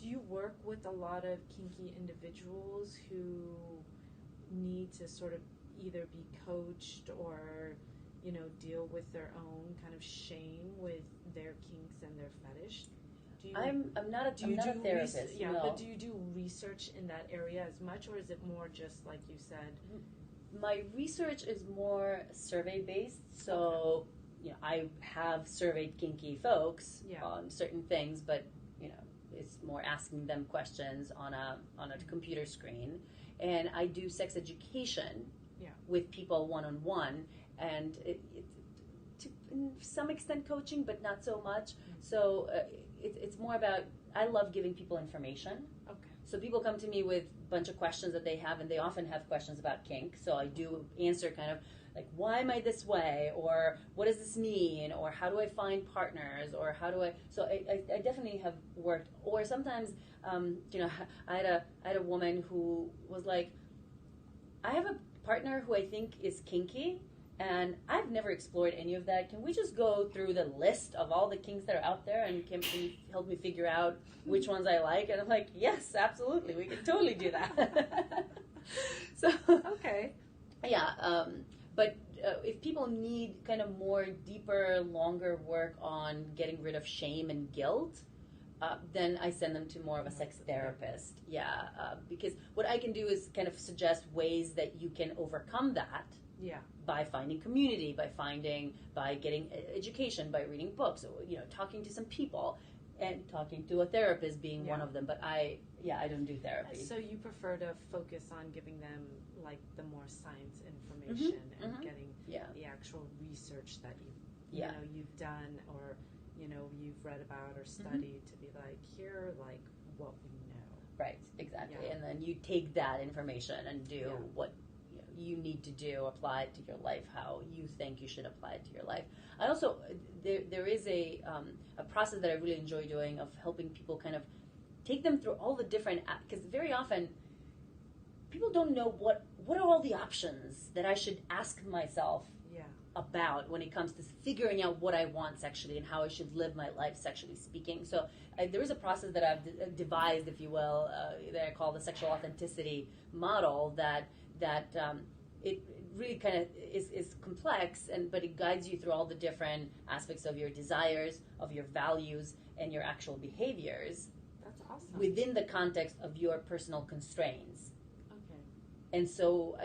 Speaker 2: you work with a lot of kinky individuals who need to sort of either be coached or, you know, deal with their own kind of shame with their kinks and their fetish?
Speaker 1: I'm not a therapist. No.
Speaker 2: But do you do research in that area as much, or is it more just like you said?
Speaker 1: My research is more survey based, so you know, I have surveyed kinky folks on certain things, but you know, it's more asking them questions on a computer screen. And I do sex education with people one-on-one, and to some extent coaching, but not so much. So it's more about, I love giving people information.
Speaker 2: Okay.
Speaker 1: So people come to me with a bunch of questions that they have, and they often have questions about kink. So I do answer kind of like, why am I this way? Or what does this mean? Or how do I find partners? Or how do I... So I definitely have worked. Or sometimes, you know, I had a woman who was like, I have a partner who I think is kinky, and I've never explored any of that. Can we just go through the list of all the kinks that are out there, and can you help me figure out which ones I like? And I'm like, yes, absolutely. We can totally do that. So,
Speaker 2: okay.
Speaker 1: Yeah. But if people need kind of more deeper, longer work on getting rid of shame and guilt, then I send them to more of a sex therapist. Yeah. Because what I can do is kind of suggest ways that you can overcome that.
Speaker 2: Yeah.
Speaker 1: By finding community, by getting education, by reading books, or, you know, talking to some people, and talking to a therapist being one of them. But I don't do therapy.
Speaker 2: So you prefer to focus on giving them like the more science information and getting the actual research that you know you've done, or you know you've read about or studied, to be like, here like what we know.
Speaker 1: Right. Exactly. And then you take that information and do what you need to do, apply it to your life how you think you should apply it to your life. I also, there is a process that I really enjoy doing of helping people kind of take them through all the different, because very often people don't know what are all the options that I should ask myself about when it comes to figuring out what I want sexually and how I should live my life sexually speaking. So there is a process that I've devised, if you will, that I call the sexual authenticity model that it really kind of is complex, but it guides you through all the different aspects of your desires, of your values, and your actual behaviors.
Speaker 2: That's awesome.
Speaker 1: Within the context of your personal constraints.
Speaker 2: Okay.
Speaker 1: And so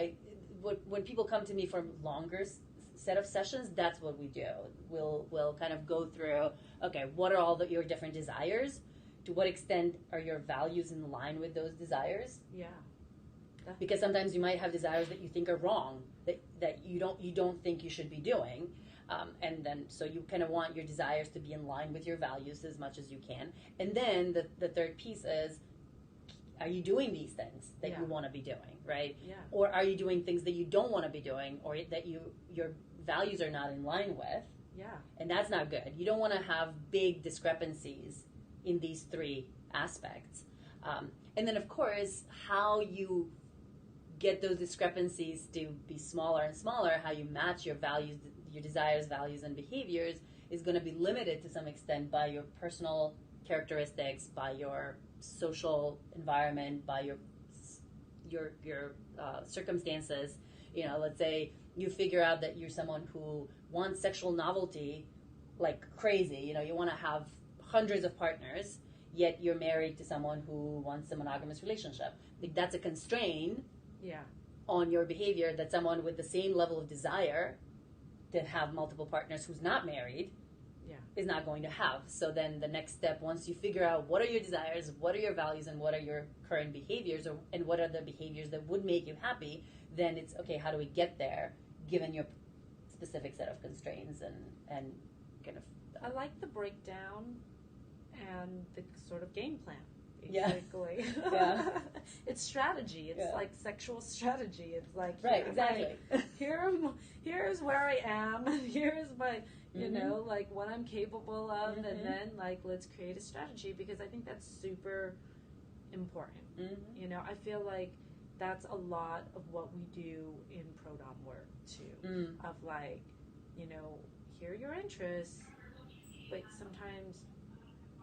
Speaker 1: when people come to me for longer set of sessions, that's what we do. We'll kind of go through, okay, what are all your different desires? To what extent are your values in line with those desires?
Speaker 2: Yeah.
Speaker 1: Because sometimes you might have desires that you think are wrong, that you don't think you should be doing, and then so you kind of want your desires to be in line with your values as much as you can. And then the third piece is, are you doing these things that you want to be doing, right?
Speaker 2: Yeah.
Speaker 1: Or are you doing things that you don't want to be doing, or that your values are not in line with?
Speaker 2: Yeah.
Speaker 1: And that's not good. You don't want to have big discrepancies in these three aspects. And then, of course, how you get those discrepancies to be smaller and smaller, how you match your values, your desires, values, and behaviors is going to be limited to some extent by your personal characteristics, by your social environment, by your circumstances. Let's say you figure out that you're someone who wants sexual novelty like crazy. You want to have hundreds of partners, yet you're married to someone who wants a monogamous relationship. Like, that's a constraint on your behavior that someone with the same level of desire to have multiple partners who's not married is not going to have. So then the next step, once you figure out what are your desires, what are your values, and what are your current behaviors, and what are the behaviors that would make you happy, then it's, okay, how do we get there given your specific set of constraints and kind of...
Speaker 2: I like the breakdown and the sort of game plan. Basically.
Speaker 1: Yeah.
Speaker 2: It's strategy. It's like sexual strategy. It's like,
Speaker 1: right, exactly.
Speaker 2: Here's where I am. Here's my, you know, like what I'm capable of, and then like let's create a strategy, because I think that's super important. I feel like that's a lot of what we do in pro-dom work too. Of like, here are your interests, but sometimes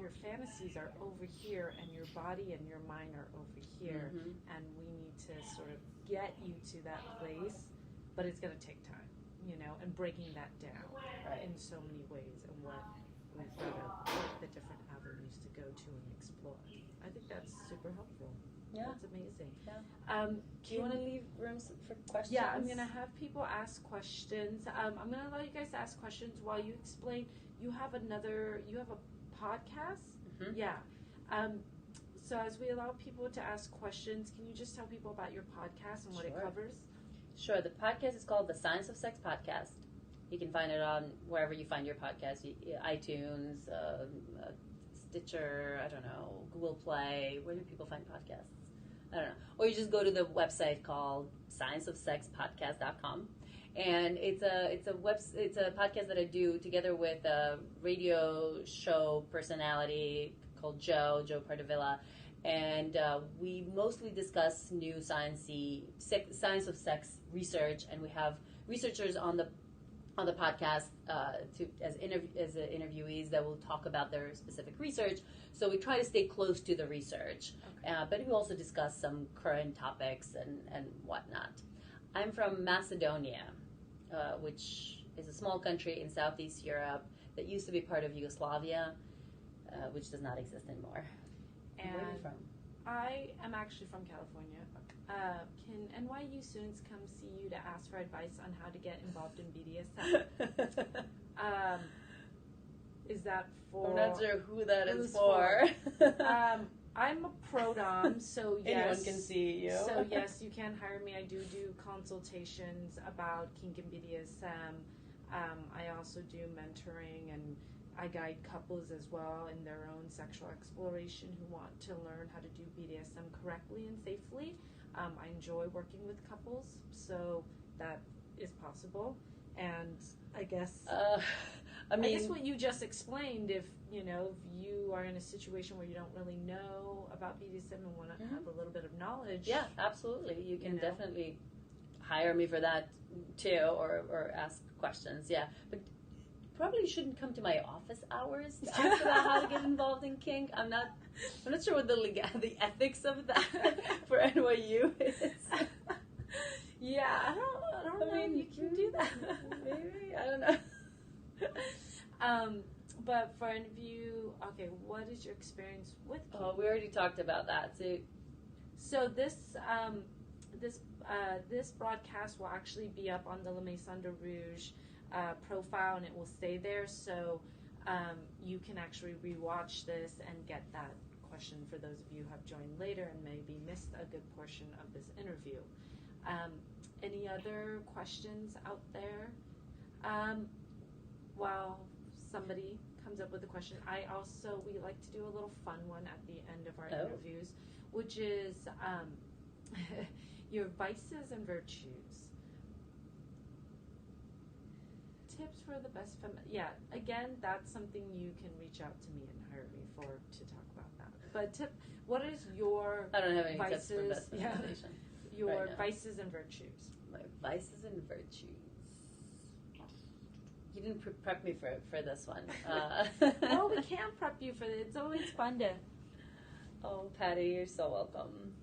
Speaker 2: your fantasies are over here and your body and your mind are over here, and we need to sort of get you to that place, but it's going to take time, and breaking that down in so many ways, and what we've got to the different avenues to go to and explore. I think that's super helpful. Yeah. That's amazing.
Speaker 1: Yeah. Do you want to leave room for questions?
Speaker 2: Yeah, I'm going to have people ask questions. I'm going to allow you guys to ask questions while you explain. You have a podcast? Yeah. So as we allow people to ask questions, can you just tell people about your podcast and what it covers?
Speaker 1: Sure. The podcast is called the Science of Sex Podcast. You can find it on wherever you find your podcast, iTunes, Stitcher, I don't know, Google Play. Where do people find podcasts? I don't know. Or you just go to the website called scienceofsexpodcast.com. And it's a podcast that I do together with a radio show personality called Joe Pardavilla, and we mostly discuss new science of sex research, and we have researchers on the podcast as interviewees that will talk about their specific research. So we try to stay close to the research, but we also discuss some current topics and whatnot. I'm from Macedonia, which is a small country in Southeast Europe that used to be part of Yugoslavia, which does not exist anymore. And where are you from?
Speaker 2: I am actually from California. Can NYU students come see you to ask for advice on how to get involved in BDSM? Is that for... I'm
Speaker 1: not sure who that is for.
Speaker 2: I'm a pro-dom, so yes.
Speaker 1: Anyone can see you.
Speaker 2: So yes, you can hire me. I do consultations about kink and BDSM. I also do mentoring, and I guide couples as well in their own sexual exploration who want to learn how to do BDSM correctly and safely. I enjoy working with couples, so that is possible. And I guess I guess what you just explained, if you are in a situation where you don't really know about BDSM and want to have a little bit of knowledge.
Speaker 1: Yeah, absolutely. You can definitely hire me for that too, or ask questions. Yeah, but probably shouldn't come to my office hours to ask about how to get involved in kink. I'm not sure what the ethics of that for NYU is.
Speaker 2: Yeah, I don't know if you can do that.
Speaker 1: Maybe, I don't know.
Speaker 2: But for any of you, okay, what is your experience with kink?
Speaker 1: Oh, we already talked about that.
Speaker 2: So this this broadcast will actually be up on the La Maison de Rouge profile, and it will stay there. So you can actually rewatch this and get that question for those of you who have joined later and maybe missed a good portion of this interview. Any other questions out there? While somebody comes up with a question, we like to do a little fun one at the end of our interviews, which is your vices and virtues. Tips for the best yeah, again, that's something you can reach out to me and hire me to talk about that. But what is your
Speaker 1: I don't have any
Speaker 2: vices,
Speaker 1: tips for best feminization.
Speaker 2: Your vices and virtues.
Speaker 1: My vices and virtues. You didn't prep me for this one.
Speaker 2: Well, we can prep you for it. It's always fun to.
Speaker 1: Oh, Patty, you're so welcome.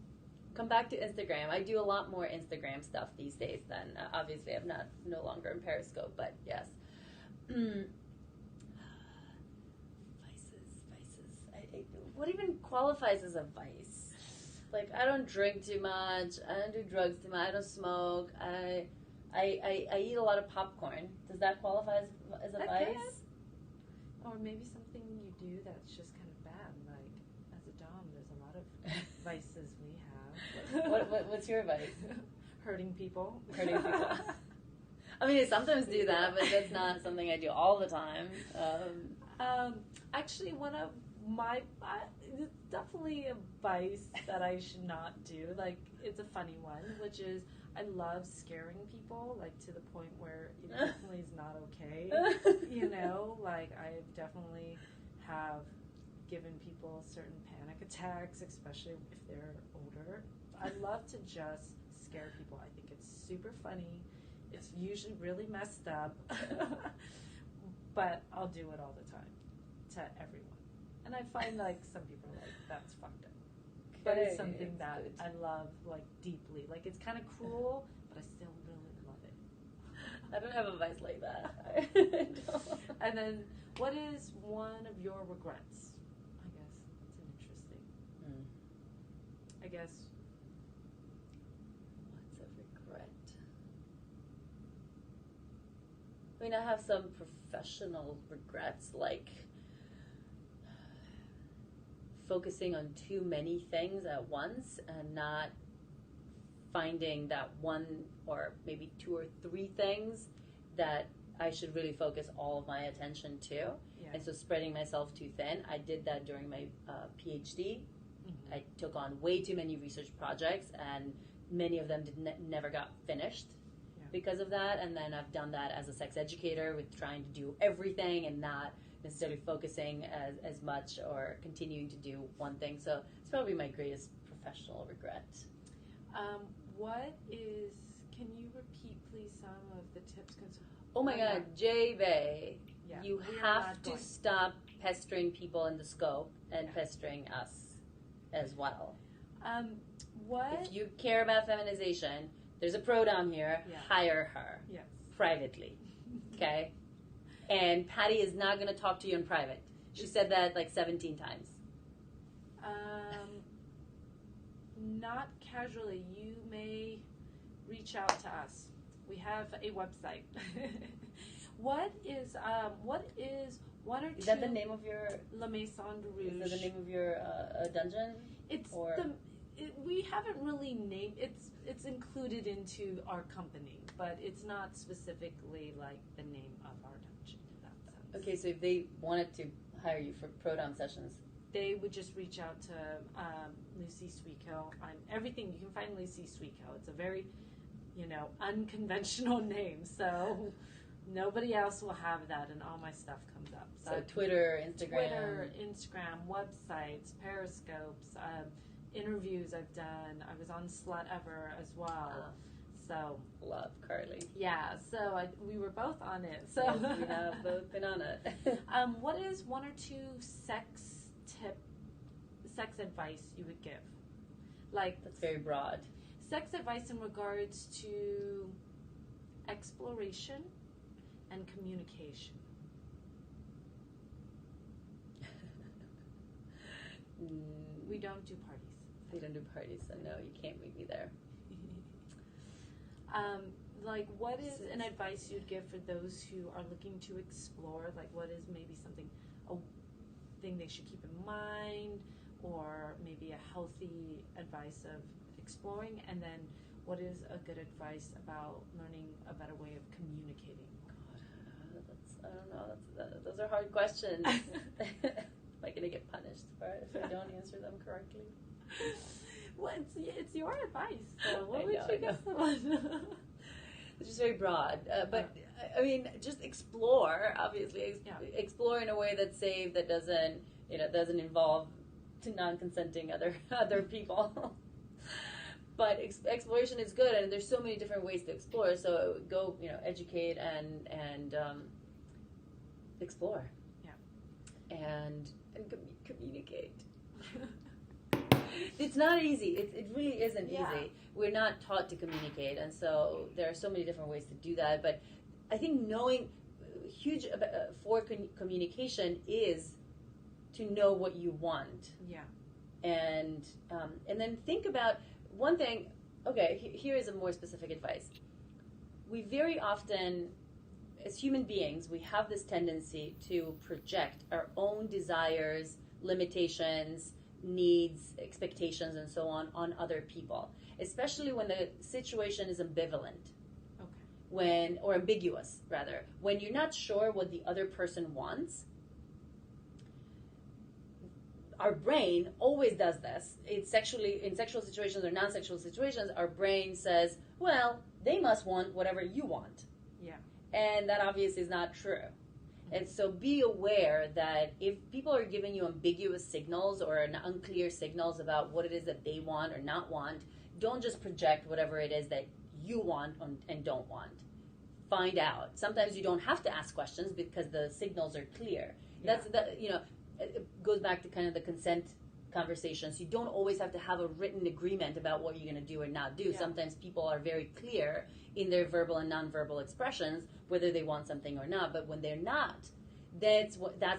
Speaker 1: Come back to Instagram. I do a lot more Instagram stuff these days than, obviously I'm no longer in Periscope, but yes. Vices. What even qualifies as a vice? Like, I don't drink too much. I don't do drugs too much. I don't smoke. I eat a lot of popcorn. Does that qualify as a vice?
Speaker 2: Or maybe something you do that's just kind of bad. Like, as a dom, there's a lot of vices we have.
Speaker 1: What's your vice?
Speaker 2: Hurting people.
Speaker 1: Hurting people. I mean, I sometimes do that, but that's not something I do all the time.
Speaker 2: Actually, one of my, it's definitely a vice that I should not do. Like, it's a funny one, which is I love scaring people, like, to the point where it definitely is not okay. Like, I definitely have given people certain panic attacks, especially if they're older. I love to just scare people. I think it's super funny. It's usually really messed up, but I'll do it all the time to everyone. And I find, like, some people are like, that's fucked up. But it's something that I love, like, deeply. Like, it's kind of cruel, but I still really love it.
Speaker 1: I don't have a vice like that.
Speaker 2: And then, what is one of your regrets? I guess that's an interesting. I guess.
Speaker 1: What's a regret? I mean, I have some professional regrets, like focusing on too many things at once and not finding that one or maybe two or three things that I should really focus all of my attention to.
Speaker 2: Yeah.
Speaker 1: And so spreading myself too thin. I did that during my PhD. I took on way too many research projects, and many of them never got finished because of that. And then I've done that as a sex educator with trying to do everything and not necessarily focusing as much or continuing to do one thing. So it's probably my greatest professional regret.
Speaker 2: Can you repeat please some of the tips?
Speaker 1: Oh my God, J-Bay, you have to stop pestering people in the scope and pestering us as well. If you care about feminization, there's a pro dom here, hire her privately, okay? And Patty is not going to talk to you in private. She said that like 17 times.
Speaker 2: Not casually. You may reach out to us. We have a website. What is one or two?
Speaker 1: Is that the name of your
Speaker 2: La Maison de Rouge?
Speaker 1: Is that the name of your dungeon?
Speaker 2: We haven't really named. It's included into our company, but it's not specifically like the name of our dungeon in that sense.
Speaker 1: Okay, so if they wanted to hire you for pro dom sessions,
Speaker 2: they would just reach out to Lucy Sweetkill on everything. You can find Lucy Sweetkill. It's a very, unconventional name. So nobody else will have that, and all my stuff comes up.
Speaker 1: So Twitter, Instagram,
Speaker 2: websites, Periscopes, interviews I've done. I was on Slut Ever as well. So
Speaker 1: love Carly.
Speaker 2: yeah, so we were both on it. So
Speaker 1: yes, we have both been on it.
Speaker 2: What is one or two sex advice you would give? Like,
Speaker 1: that's very broad.
Speaker 2: Sex advice in regards to exploration and communication. We don't do parties.
Speaker 1: We don't do parties, so no, you can't meet me there.
Speaker 2: Like, what is an advice you'd give for those who are looking to explore? Like, what is maybe a thing they should keep in mind, or maybe a healthy advice of exploring? And then, what is a good advice about learning a better way of communicating?
Speaker 1: God, I don't know. Those are hard questions. Am I going to get punished for it if I don't answer them correctly?
Speaker 2: Well, it's your advice. So what
Speaker 1: I
Speaker 2: would
Speaker 1: know,
Speaker 2: you give someone?
Speaker 1: It's just very broad. But, I mean, just explore, obviously. Explore in a way that's safe, that doesn't involve non-consenting other people. But exploration is good, and there's so many different ways to explore. So go, educate and explore.
Speaker 2: Yeah.
Speaker 1: And communicate. It's not easy. It really isn't easy. We're not taught to communicate, and so there are so many different ways to do that. But I think knowing huge for communication is to know what you want.
Speaker 2: Yeah.
Speaker 1: And then think about one thing. Okay, here is a more specific advice. We very often, as human beings, we have this tendency to project our own desires, limitations, needs, expectations, and so on other people, especially when the situation is ambivalent.
Speaker 2: Okay.
Speaker 1: Or ambiguous, rather. When you're not sure what the other person wants, our brain always does this. In sexual situations or non-sexual situations, our brain says, well, they must want whatever you want.
Speaker 2: Yeah.
Speaker 1: And that obviously is not true. And so be aware that if people are giving you ambiguous signals or unclear signals about what it is that they want or not want, don't just project whatever it is that you want and don't want. Find out. Sometimes you don't have to ask questions because the signals are clear.
Speaker 2: Yeah.
Speaker 1: It goes back to kind of the consent conversations. You don't always have to have a written agreement about what you're going to do or not do.
Speaker 2: Yeah.
Speaker 1: Sometimes people are very clear in their verbal and nonverbal expressions whether they want something or not. But when they're not, that's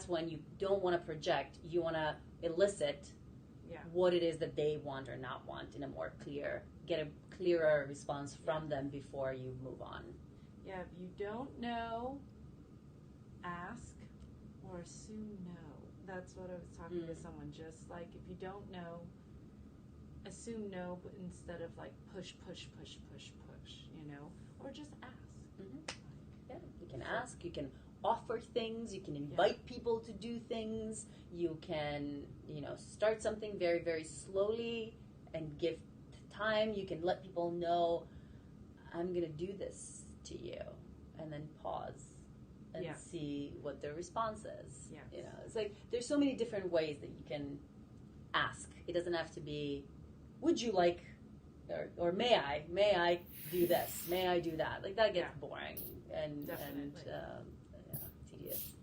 Speaker 1: when you don't want to project. You want to elicit what it is that they want or not want in a more get a clearer response from them before you move on.
Speaker 2: Yeah, if you don't know, ask or assume no. That's what I was talking to someone, just like if you don't know, assume no, but instead of like push, or just ask.
Speaker 1: Mm-hmm. Yeah, you can ask, you can offer things, you can invite people to do things, you can, start something very, very slowly and give time. You can let people know, I'm going to do this to you, and then pause and see what their response is.
Speaker 2: Yes.
Speaker 1: It's like there's so many different ways that you can ask. It doesn't have to be, would you like, or may I do this? May I do that? Like that gets boring and tedious.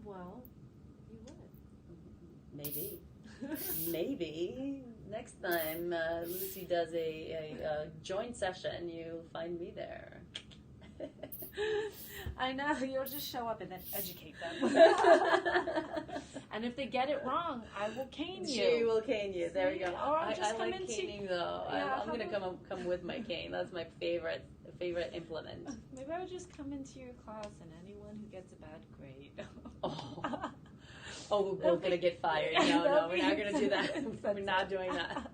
Speaker 2: Well, you would.
Speaker 1: Maybe. Maybe next time Lucy does a joint session, you find me there.
Speaker 2: I know, you'll just show up and then educate them. And if they get it wrong, I will cane you.
Speaker 1: She will cane you. There we go.
Speaker 2: Or I'll just
Speaker 1: I
Speaker 2: come
Speaker 1: like
Speaker 2: into
Speaker 1: caning though.
Speaker 2: Yeah,
Speaker 1: I'm going to come with my cane. That's my favorite implement.
Speaker 2: Maybe I would just come into your class and anyone who gets a bad grade.
Speaker 1: We're both going to get fired. No, we're not going to do that. We're not doing that.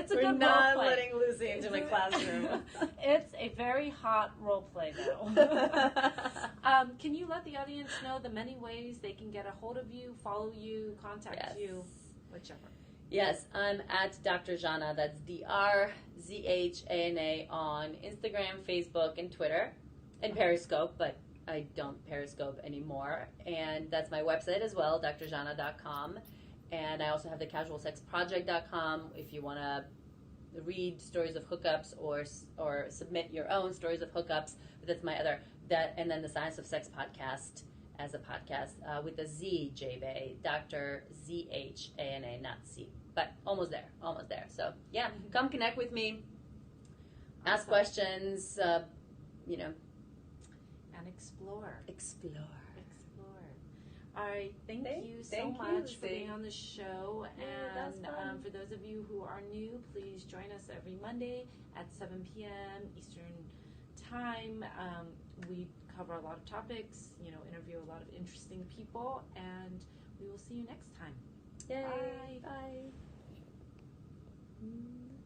Speaker 1: We're not letting Lucy into my classroom.
Speaker 2: It's a very hot role play, though. Can you let the audience know the many ways they can get a hold of you, follow you, contact you, whichever?
Speaker 1: Yes, I'm at Dr. Zhana. That's DrZhana on Instagram, Facebook, and Twitter, and Periscope, but I don't Periscope anymore. And that's my website as well, drzhana.com. And I also have the casualsexproject.com if you want to read stories of hookups or submit your own stories of hookups. That's my other and then the Science of Sex podcast as a podcast with a Z, J-Bay, Dr. Zhana, not C, but almost there. So yeah, come connect with me, ask questions,
Speaker 2: and explore. All right, thank you so much for being on the show. And for those of you who are new, please join us every Monday at 7 p.m. Eastern Time. We cover a lot of topics, interview a lot of interesting people, and we will see you next time.
Speaker 1: Yay.
Speaker 2: Bye.
Speaker 1: Bye.